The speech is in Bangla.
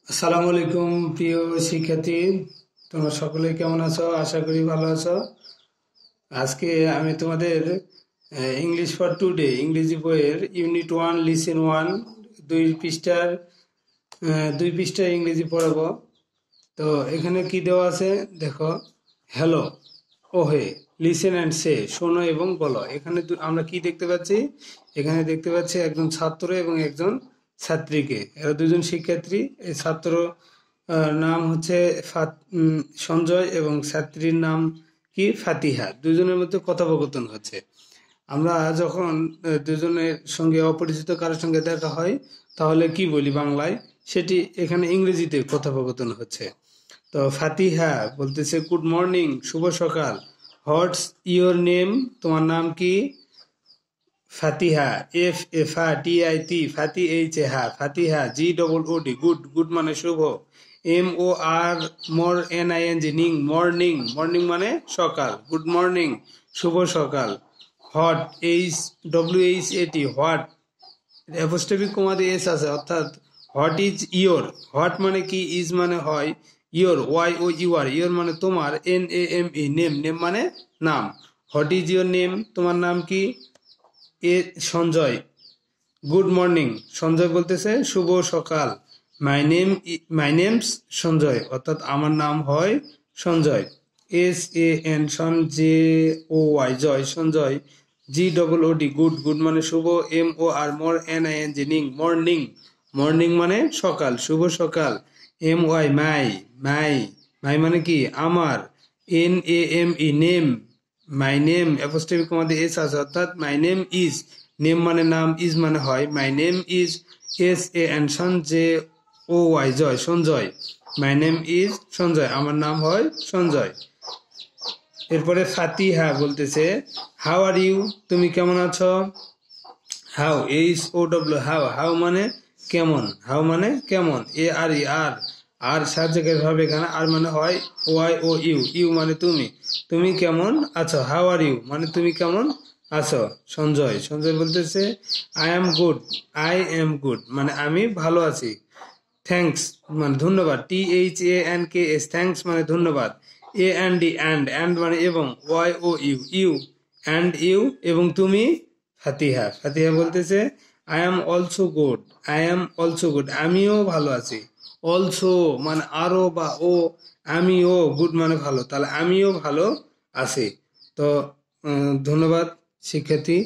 আসসালামু আলাইকুম প্রিয় শিক্ষার্থী, তোমরা সকলে কেমন আছো? আশা করি ভালো আছো। আজকে আমি তোমাদের ইংলিশ ফর টুডে ইংরেজি বইয়ের ইউনিট 1 লিসেন 1 2 পৃষ্ঠার 2 পৃষ্ঠা ইংরেজি পড়াবো। তো এখানে কি দেওয়া আছে দেখো। হ্যালো, ওহে, লিসেন অ্যান্ড সে, শোনো এবং বলো। এখানে আমরা কি দেখতে পাচ্ছি? এখানে দেখতে পাচ্ছি একজন ছাত্র এবং একজন ছাত্রীকে। এরা দুজন শিক্ষার্থী। এই ছাত্র নাম হচ্ছে সঞ্জয় এবং ছাত্রীর নাম কি ফাতিহা। দুজনের মধ্যে কথোপকথন হচ্ছে। আমরা যখন দুজনের সঙ্গে অপরিচিত কারোর সঙ্গে দেখা হয় তাহলে কি বলি বাংলায়, সেটি এখানে ইংরেজিতে কথোপকথন হচ্ছে। তো ফাতিহা বলতেছে গুড মর্নিং, শুভ সকাল। হোয়াটস ইয়োর নেম, তোমার নাম কি? ফাতিহা, এফ এ ফা টি আই টি, ফাতি এইচ এ হা, Fatiha, G double O D, good, good মানে শুভ। এম ও আর মর এন আই এন জি, নিং, মর্নিং, মর্নিং মানে সকাল, গুড মর্নিং, শুভ সকাল। হট, H W H A T, what, apostrophe comma দিয়ে এস আছে, অর্থাৎ হোয়াট ইজ ইয়োর। হোয়াট মানে কি, ইজ মানে হয়, your Y O U R, your মানে তোমার, N A M E, name, name মানে নাম। হোয়াট ইজ ইয়োর নেম, তোমার নাম কি? এ সঞ্জয়, গুড মর্নিং, সঞ্জয় বলতেছে শুভ সকাল। মাই নেমস সঞ্জয়, অর্থাৎ আমার নাম হয় Sanjay. S A N, J O Y, জয়, Sanjay. G double O D, good, good মানে শুভ। এম ও আর মর এন আই এন জি, নিং, মর্নিং, মর্নিং মানে সকাল, শুভ সকাল। এম ওয়াই, মাই, মাই, মাই মানে কি আমার। N A M E, name, my name, apostrophe comma দিয়ে এস আছে, অর্থাৎ মাই নেম ইজ, নেম মানে নাম, ইজ মানে হয়। My name is, S A N J O Y, জয়, Sanjay. My name is Sanjay, আমার নাম হয় সঞ্জয়। এরপরে ফাতিহা বলতেছে হাউ আর ইউ, তুমি কেমন আছো? How, H O W, how, how মানে কেমন, হাউ মানে কেমন। এ আর ই, আর, আর সাবজেক্টের ভাবে এখানে, আর মানে হয় ওয়াই ও ইউ, ইউ মানে তুমি, তুমি কেমন আছো। হাউ আর ইউ মানে তুমি কেমন আছো। সঞ্জয়, সঞ্জয় বলতেছে I am good, I am good মানে আমি ভালো আছি। থ্যাঙ্কস মানে ধন্যবাদ, T H A N K S, thanks মানে ধন্যবাদ। A N D, and, and মানে এবং, Y O U, you, and you এবং তুমি। ফাতিহা, ফাতিহা বলতেছে I am also good, I am also good আমিও ভালো আছি। অলসো মানে আরো বা ও, আমিও, গুড মানে ভালো, তাহলে আমিও ভালো আছি। তো ধন্যবাদ শিক্ষার্থী।